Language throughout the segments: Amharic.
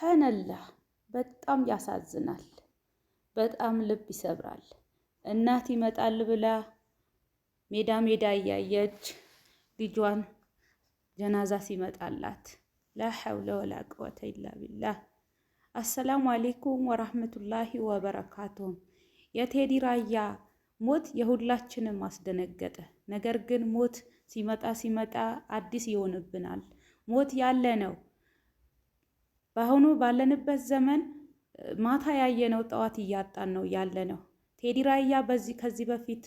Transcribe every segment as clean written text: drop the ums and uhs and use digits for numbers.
ሱብሃነላህ በጣም ያሳዝናል። በጣም ልብ ይሰብራል። እናት ይመጣል ብላ ሜዳ ሜዳ እያየች ልጇን ጀናዛ ሲመጣላት ላ ሐውለ ወላ ቁወተ ኢላ ቢላህ። አሰላሙ አሌይኩም ወራህመቱላሂ ወበረካቱሁ። የቴዲ ራያ ሞት የሁላችንም አስደነገጠ። ነገር ግን ሞት ሲመጣ አዲስ ይሆንብናል። ሞት ያለ ነው። በአሁኑ ባለንበት ዘመን ማታ ያየነው ጠዋት እያጣን ነው ያለ ነው። ቴዲ ራያ ከዚህ በፊት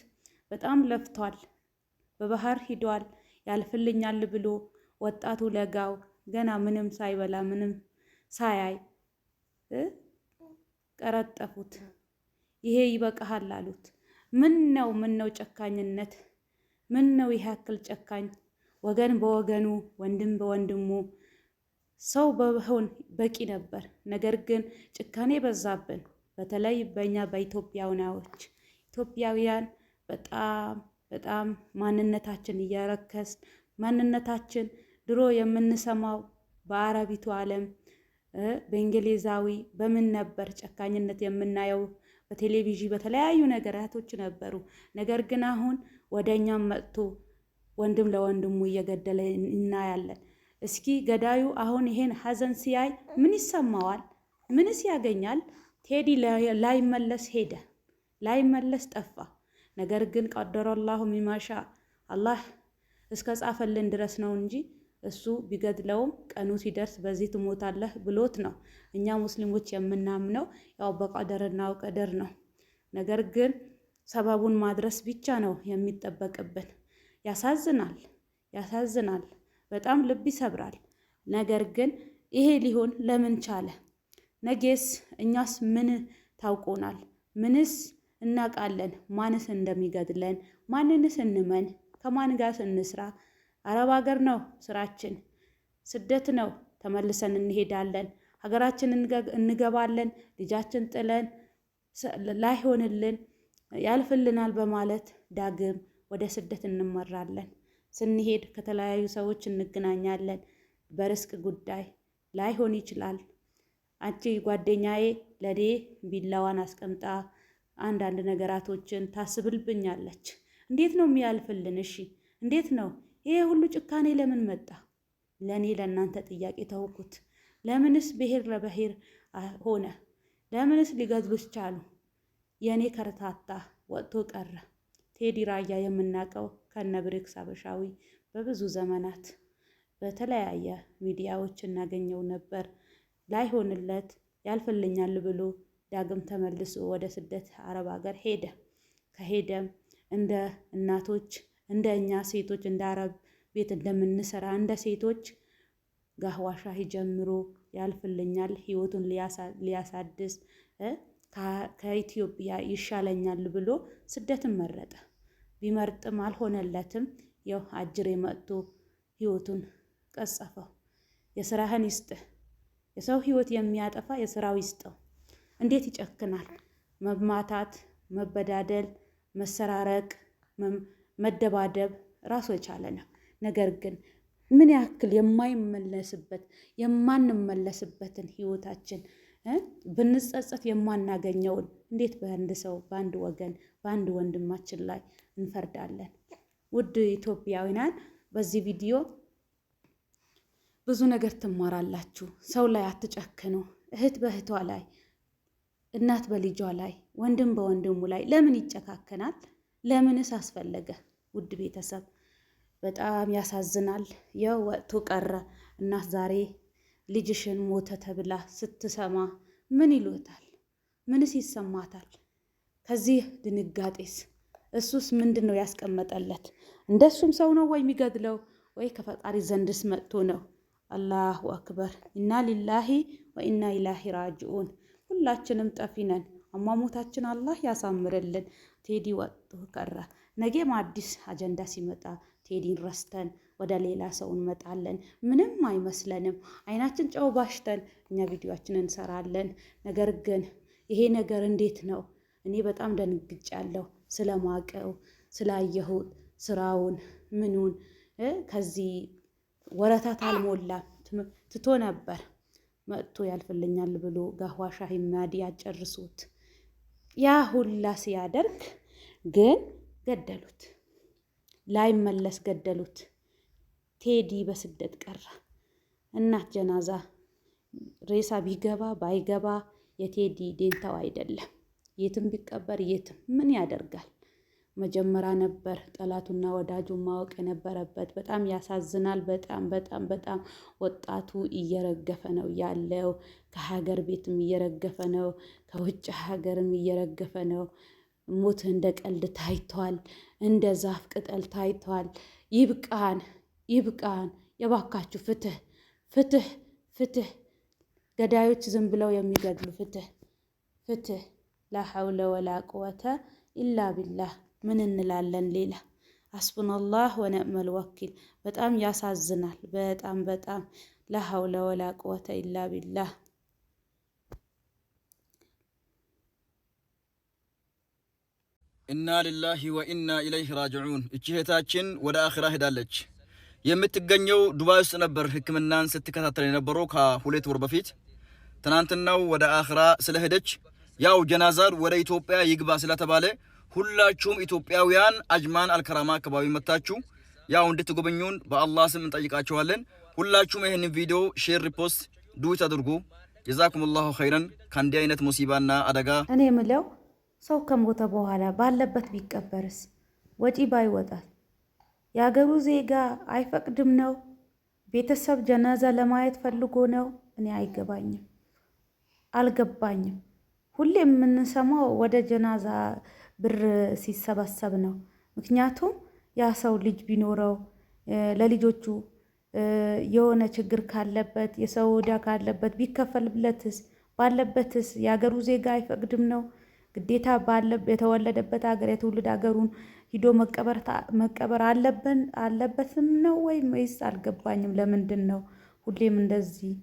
በጣም ለፍቷል። በባህር ሂዷል። ያልፍልኛል ብሎ ወጣቱ ለጋው ገና ምንም ሳይበላ ምንም ሳያይ ቀረጠፉት። ይሄ ይበቃሃል አሉት። ምን ነው ጨካኝነት? ምን ነው ይሄ ያክል ጨካኝ? ወገን በወገኑ ወንድም በወንድሙ ሰው በሆን በቂ ነበር። ነገር ግን ጭካኔ በዛብን። በተለይ በእኛ ኢትዮጵያውያን በጣም ማንነታችን እያረከስ ማንነታችን ድሮ የምንሰማው በአረቢቱ ዓለም በእንግሊዛዊ በምን ነበር ጨካኝነት የምናየው? በቴሌቪዥን በተለያዩ ነገራቶች ነበሩ። ነገር ግን አሁን ወደኛም መጥቶ ወንድም ለወንድሙ እየገደለ እናያለን። እስኪ ገዳዩ አሁን ይሄን ሀዘን ሲያይ ምን ይሰማዋል? ምንስ ያገኛል? ቴዲ ላይመለስ ሄደ፣ ላይመለስ ጠፋ። ነገር ግን ቀደረላሁ ሚማሻ አላህ እስከ ጻፈልን ድረስ ነው እንጂ እሱ ቢገድለውም ቀኑ ሲደርስ በዚህ ትሞታለህ ብሎት ነው። እኛ ሙስሊሞች የምናምነው ያው በቀደርና ቀደር ነው። ነገር ግን ሰበቡን ማድረስ ብቻ ነው የሚጠበቅብን። ያሳዝናል። በጣም ልብ ይሰብራል። ነገር ግን ይሄ ሊሆን ለምን ቻለ? ነጌስ እኛስ ምን ታውቆናል? ምንስ እናቃለን? ማንስ እንደሚገድለን? ማንንስ እንመን? ከማን ጋር እንስራ? አረብ ሀገር ነው ስራችን፣ ስደት ነው። ተመልሰን እንሄዳለን፣ ሀገራችን እንገባለን። ልጃችን ጥለን ላይሆንልን ያልፍልናል በማለት ዳግም ወደ ስደት እንመራለን። ስንሄድ ከተለያዩ ሰዎች እንገናኛለን። በርስቅ ጉዳይ ላይሆን ይችላል። አንቺ ጓደኛዬ ለኔ ቢላዋን አስቀምጣ አንዳንድ ነገራቶችን ታስብልብኛለች። እንዴት ነው የሚያልፍልን? እሺ እንዴት ነው ይሄ ሁሉ ጭካኔ ለምን መጣ? ለኔ ለእናንተ ጥያቄ ተውኩት። ለምንስ ብሔር ለብሔር ሆነ? ለምንስ ሊገድሉስ ቻሉ? የኔ ከርታታ ወጥቶ ቀረ። ቴዲ ራያ የምናውቀው ከነ ብሬክስ አበሻዊ በብዙ ዘመናት በተለያየ ሚዲያዎች እናገኘው ነበር። ላይሆንለት ያልፍልኛል ብሎ ዳግም ተመልሶ ወደ ስደት አረብ ሀገር ሄደ። ከሄደም እንደ እናቶች እንደ እኛ ሴቶች እንደ አረብ ቤት እንደምንሰራ እንደ ሴቶች ጋህዋ ሻሂ ጀምሮ ያልፍልኛል፣ ህይወቱን ሊያሳድስ ከኢትዮጵያ ይሻለኛል ብሎ ስደትን መረጠ። ቢመርጥም አልሆነለትም። ያው አጅሬ መጥቶ ህይወቱን ቀጸፈው። የስራህን ይስጥህ። የሰው ህይወት የሚያጠፋ የስራው ይስጠው። እንዴት ይጨክናል? መማታት፣ መበዳደል፣ መሰራረቅ፣ መደባደብ ራሱ የቻለ ነው። ነገር ግን ምን ያክል የማንመለስበትን ህይወታችን ብንጸጸት የማናገኘውን እንዴት በአንድ ሰው በአንድ ወገን በአንድ ወንድማችን ላይ እንፈርዳለን? ውድ ኢትዮጵያውያን በዚህ ቪዲዮ ብዙ ነገር ትማራላችሁ። ሰው ላይ አትጨክኑ። እህት በእህቷ ላይ፣ እናት በልጇ ላይ፣ ወንድም በወንድሙ ላይ ለምን ይጨካከናል? ለምንስ አስፈለገ? ውድ ቤተሰብ በጣም ያሳዝናል። ያው ወጥቶ ቀረ። እናት ዛሬ ልጅሽን ሞተ ተብላ ስትሰማ ምን ይሉታል? ምንስ ይሰማታል? ከዚህ ድንጋጤስ እሱስ ምንድን ነው ያስቀመጠለት? እንደሱም ሰው ነው ወይ የሚገድለው? ወይ ከፈጣሪ ዘንድስ መጥቶ ነው? አላሁ አክበር። ኢና ሊላሂ ወኢና ኢላሂ ራጅኡን። ሁላችንም ጠፊ ነን። አሟሟታችን አላህ ያሳምርልን። ቴዲ ወጥቶ ቀረ። ነገም አዲስ አጀንዳ ሲመጣ ቴዲን ረስተን ወደ ሌላ ሰው እንመጣለን። ምንም አይመስለንም። አይናችን ጨው ባሽተን እኛ ቪዲዮአችንን እንሰራለን። ነገር ግን ይሄ ነገር እንዴት ነው? እኔ በጣም ደንግጫለሁ ስለማቀው ስላየሁት ስራውን ምኑን ከዚህ ወረታት አልሞላም ትቶ ነበር። መጥቶ ያልፍልኛል ብሎ ጋህዋ ሻሂ ማዲ ያጨርሱት። ያ ሁላ ሲያደርግ ግን ገደሉት፣ ላይመለስ ገደሉት። ቴዲ በስደት ቀረ። እናት ጀናዛ ሬሳ ቢገባ ባይገባ የቴዲ ዴንታው አይደለም። የትም ቢቀበር የትም ምን ያደርጋል? መጀመሪያ ነበር ጠላቱና ወዳጁን ማወቅ የነበረበት። በጣም ያሳዝናል። በጣም ወጣቱ እየረገፈ ነው ያለው። ከሀገር ቤትም እየረገፈ ነው፣ ከውጭ ሀገርም እየረገፈ ነው። ሞት እንደ ቀልድ ታይቷል፣ እንደ ዛፍ ቅጠል ታይቷል። ይብቃን፣ ይብቃን። የባካችሁ ፍትህ፣ ፍትህ፣ ፍትህ። ገዳዮች ዝም ብለው የሚገድሉ ፍትህ፣ ፍትህ። ላ ሐውለ ወላ ቁወተ ኢላ ቢላህ። ምን እንላለን ሌላ? ሐስቡነላህ ወነዕመል ወኪል። በጣም ያሳዝናል። በጣም ላ ሐውለ ወላ ቁወተ ኢላ ቢላህ። ኢና ሊላሂ ወኢና ኢለይሂ ራጅዑን። እቺ እህታችን ወደ አኺራ ሄዳለች። የምትገኘው ዱባይ ውስጥ ነበር ሕክምናን ስትከታተል የነበረው ከ2 ወር በፊት። ትናንትናው ወደ አኺራ ስለሄደች ያው ጀናዛር ወደ ኢትዮጵያ ይግባ ስለተባለ ሁላችሁም ኢትዮጵያውያን አጅማን አልከራማ አካባቢ መታችሁ ያው እንድትጎበኙን በአላህ ስም እንጠይቃችኋለን። ሁላችሁም ይሄንን ቪዲዮ ሼር፣ ሪፖስት፣ ዱት አድርጉ። ጀዛኩሙላሁ ኸይረን። ከእንዲህ አይነት ሙሲባና አደጋ እኔ የምለው ሰው ከሞተ በኋላ ባለበት ቢቀበርስ? ወጪ ባይወጣል? የሀገሩ ዜጋ አይፈቅድም ነው? ቤተሰብ ጀናዛ ለማየት ፈልጎ ነው? እኔ አይገባኝም፣ አልገባኝም። ሁሌ የምንሰማው ወደ ጀናዛ ብር ሲሰበሰብ ነው። ምክንያቱም ያ ሰው ልጅ ቢኖረው ለልጆቹ የሆነ ችግር ካለበት የሰው ዕዳ ካለበት ቢከፈልለትስ? ባለበትስ የሀገሩ ዜጋ አይፈቅድም ነው? ግዴታ የተወለደበት ሀገር የትውልድ ሀገሩን ሂዶ መቀበር አለበትም ነው ወይስ? አልገባኝም። ለምንድን ነው ሁሌም እንደዚህ